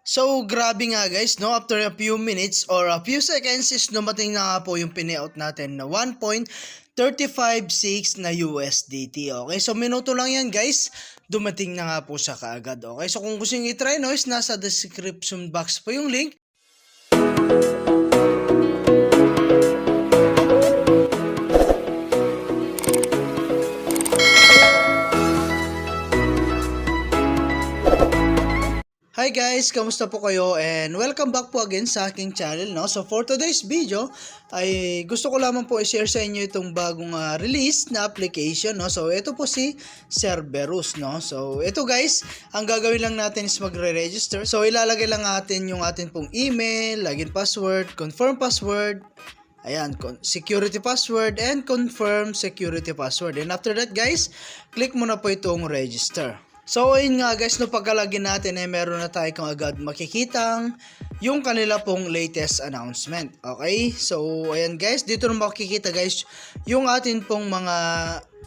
So, grabe nga guys, no? After a few minutes or a few seconds is dumating na nga po yung pinayout natin na 1.356 na USDT. Okay, so minuto lang yan guys. Dumating na nga po siya kaagad. Okay, so kung gusto nyo i-try, no, is nasa description box po yung link. Hi guys, kamusta po kayo and welcome back po again sa aking channel, no? So for today's video ay gusto ko lamang po i-share sa inyo itong bagong release na application, no? So ito po si Cerberus, no? So ito guys, ang gagawin lang natin is magre-register. So ilalagay lang natin yung atin pong email, login password, confirm password, ayan, security password and confirm security password. And after that guys, click mo na po itong register. So ayun nga guys, no, pagkalagin natin ay meron na tayo kung agad makikitang yung kanila pong latest announcement. Okay? So ayan guys, dito na makikita guys yung atin pong mga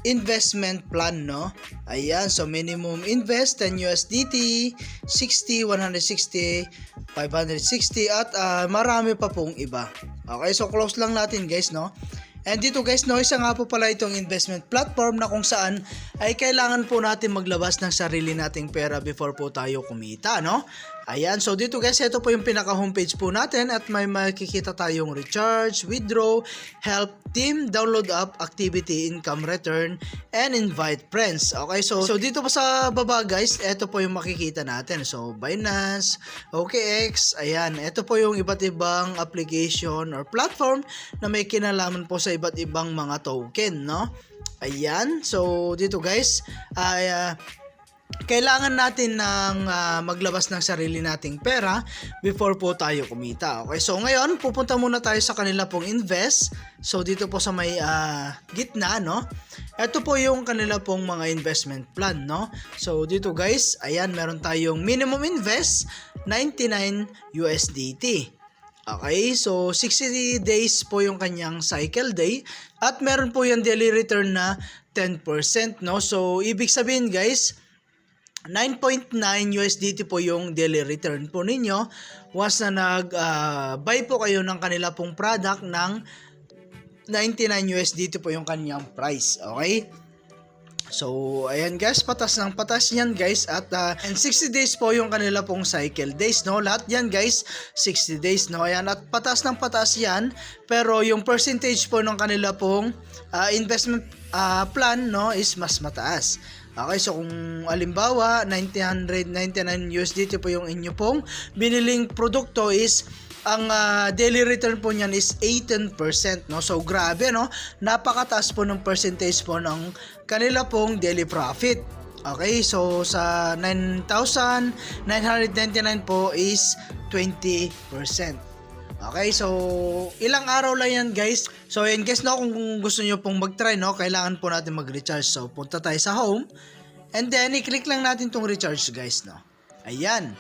investment plan, no? Ayan, so minimum invest 10 USDT, 60, 160, 560 at marami pa pong iba. Okay, so close lang natin guys, no? And dito guys, no, isa nga po pala itong investment platform na kung saan ay kailangan po natin maglabas ng sarili nating pera before po tayo kumita, no? Ayan, so dito guys, ito po yung pinaka homepage po natin at may makikita tayong recharge, withdraw, help team, download app, activity, income return, and invite friends. Okay, so dito pa sa baba guys, ito po yung makikita natin. So Binance, OKX, ayan, ito po yung iba't ibang application or platform na may kinalaman po sa iba't ibang mga token, no? Ayan, so dito guys, ay kailangan natin ng maglabas ng sarili nating pera before po tayo kumita. Okay, so ngayon pupunta muna tayo sa kanila pong invest. So dito po sa may gitna, no? Ito po yung kanila pong mga investment plan, no? So dito guys, ayan, meron tayong minimum invest 99 USDT. Okay, so 60 days po yung kanyang cycle day at meron po yung daily return na 10%, no? So ibig sabihin guys, 9.9 USDT po yung daily return po ninyo once na nag-buy po kayo ng kanila pong product ng 99 USDT po yung kanyang price. Okay? So, ayan guys, patas ng patas yan guys at and 60 days po yung kanila pong cycle days, no? Lahat yan guys, 60 days, no? Ayan, at patas ng patas yan, pero yung percentage po ng kanila pong investment plan, no, is mas mataas. Okay, so kung alimbawa 999 USDT po yung inyo pong biniling produkto is ang daily return po niyan is 18%, no? So grabe, no? Napakataas po ng percentage po ng kanila pong daily profit. Okay, so sa 9,999 po is 20%. Okay, so ilang araw lang yan guys. So in case, no, kung gusto nyo pong mag-try, no, kailangan po natin mag-recharge. So punta tayo sa home and then i-click lang natin tong recharge guys, no. Ayan.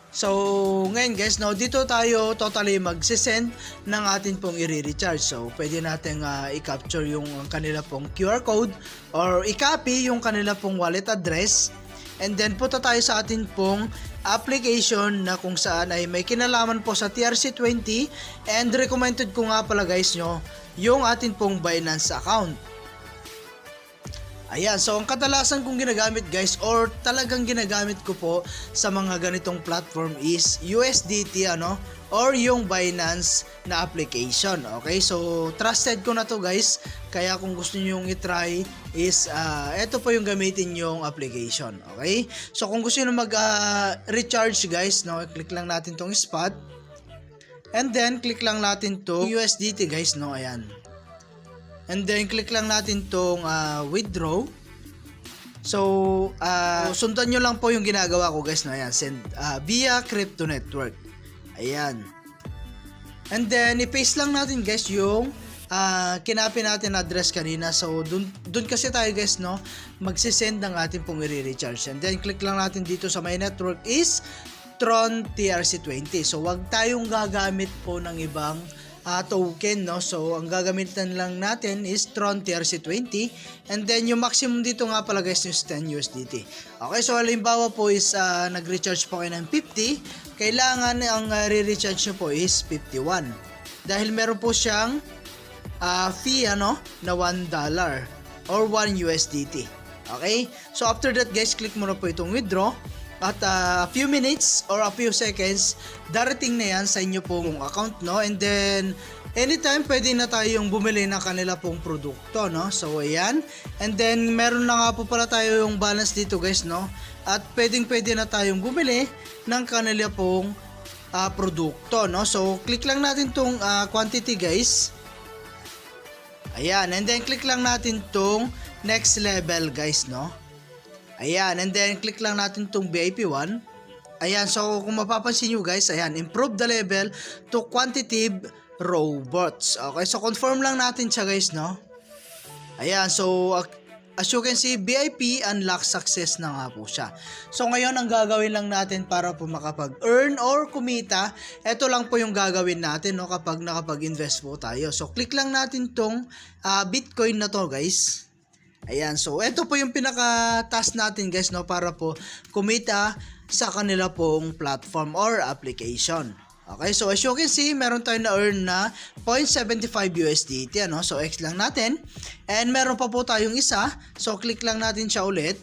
So ngayon guys, no, dito tayo totally mag-send ng atin pong i-recharge. So pwede natin i-capture yung kanila pong QR code or i-copy yung kanila pong wallet address. And then punta tayo sa atin pong application na kung saan ay may kinalaman po sa TRC20 and recommended ko nga pala guys nyo yung atin pong Binance account. Ayan, so ang kadalasan kong ginagamit guys or talagang ginagamit ko po sa mga ganitong platform is USDT, ano, or yung Binance na application. Okay, so trusted ko na to guys, kaya kung gusto nyo yung i-try is ito po yung gamitin yung application. Okay, so kung gusto nyo mag-recharge guys, no, click lang natin tong spot and then click lang natin to USDT guys, no, ayan. And then click lang natin tong withdraw. So sundan nyo lang po yung ginagawa ko guys, no? Ayan, send via crypto network. Ayan. And then i-paste lang natin guys yung kinapin natin address kanina. So dun kasi tayo guys, no, magsisend ng ating pong i-recharge. And then click lang natin dito sa my network is Tron TRC20. So wag tayong gagamit po ng ibang token, no? So ang gagamitan lang natin is Tron TRC20, and then yung maximum dito nga pala guys is 10 USDT. Okay, so halimbawa po is nag-recharge po kayo ng 50, kailangan ang re-recharge nyo po is 51 dahil meron po siyang fee na $1 or 1 USDT. Okay, so after that guys, click mo na po itong withdraw. At a few minutes or a few seconds, darating na yan sa inyo pong account, no? And then, anytime pwede na tayong bumili ng kanila pong produkto, no? So, ayan. And then, meron na nga po pala tayo yung balance dito, guys, no? At pwede na tayong bumili ng kanila pong produkto, no? So, click lang natin tong quantity, guys. Ayan. And then, click lang natin tong next level, guys, no? Ayan, and then click lang natin itong VIP 1. Ayan, so kung mapapansin nyo guys, ayan, improve the level to quantitative robots. Okay, so confirm lang natin siya guys, no? Ayan, so as you can see, VIP unlock success na nga po siya. So ngayon, ang gagawin lang natin para po makapag-earn or kumita, ito lang po yung gagawin natin, no, kapag nakapag-invest po tayo. So click lang natin tong Bitcoin na to guys. Ayan, so ito po yung pinaka-task natin guys, no, para po kumita sa kanila pong platform or application. Okay, so as you can see, meron tayo na earn na 0.75 USDT, ano? So X lang natin. And meron pa po tayong isa. So click lang natin siya ulit.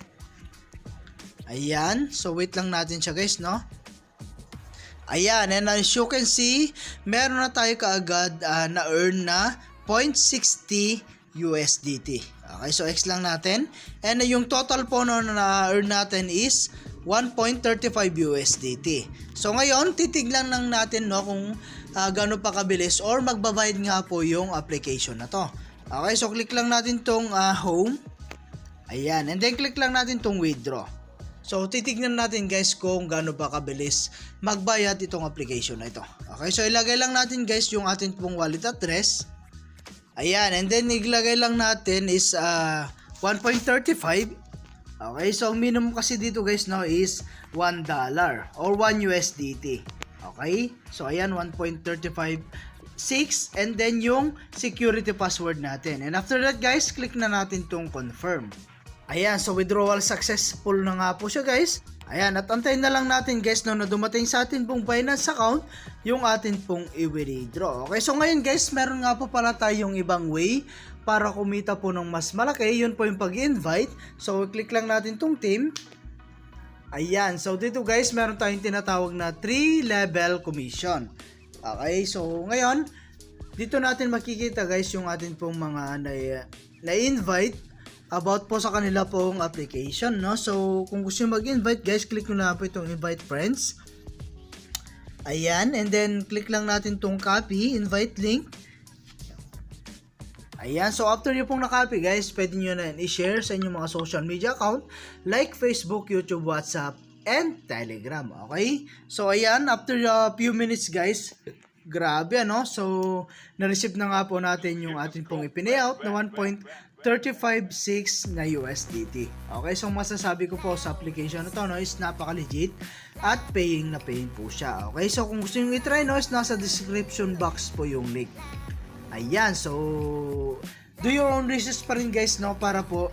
Ayan, so wait lang natin siya guys, no? Ayan, and as you can see, meron na tayo kaagad na earn na 0.60 USDT. Okay, so X lang natin. And yung total po na earn natin is 1.35 USDT. So ngayon, titignan lang natin, no, kung gaano pa kabilis or magbabayad nga po yung application na to. Okay, so click lang natin tong home. Ayan, and then click lang natin tong withdraw. So titignan natin guys kung gaano pa kabilis magbayad itong application na ito. Okay, so ilagay lang natin guys yung ating pong wallet address. Ayan, and then iglagay lang natin is 1.35. Okay, so ang minimum kasi dito guys, no, is $1 or 1 USDT. Okay, so ayan, 1.356, and then yung security password natin. And after that guys, click na natin tong confirm. Ayan, so withdrawal successful na nga po siya guys. Ayan, at antayin na lang natin guys, no, na dumating sa atin pong Binance account yung atin pong i-withdraw. Okay, so ngayon guys, meron nga po pala tayong ibang way para kumita po ng mas malaki. Yun po yung pag-invite. So click lang natin tong team. Ayan, so dito guys, meron tayong tinatawag na 3-level commission. Okay, so ngayon, dito natin makikita guys yung atin pong mga na-invite about po sa kanila pong application, no? So, kung gusto nyo mag-invite guys, click nyo na po itong invite friends. Ayan, and then click lang natin itong copy, invite link. Ayan, so after nyo pong na-copy guys, pwede nyo na i-share sa inyong mga social media account like Facebook, YouTube, WhatsApp, and Telegram. Okay? So, ayan, after a few minutes guys, grabe, ano? So, na-receive na nga po natin yung ating pong i-payout na 1.356 na USDT. Okay, so masasabi ko po sa application na to, no, is napaka-legit at paying na paying po siya. Okay, so kung gusto nyo i-try, no, is nasa description box po yung link. Ayan, so do your own research pa rin guys, no, para po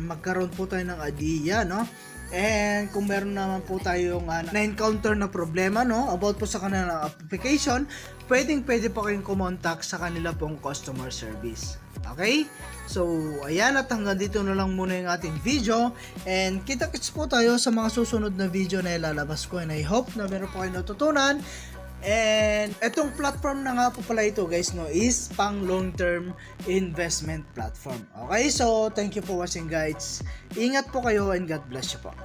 magkaroon po tayo ng idea, no. And kung meron naman po tayong na-encounter na problema, no, about po sa kanilang application, pwede po kayong kumontak sa kanila pong customer service. Okay? So, ayan, at hanggang dito na lang muna yung ating video. And kita-kits po tayo sa mga susunod na video na ilalabas ko. And I hope na meron po kayo natutunan. And etong platform na nga po pala ito guys, no, is pang long-term investment platform. Okay? So, thank you for watching guys. Ingat po kayo and God bless you po.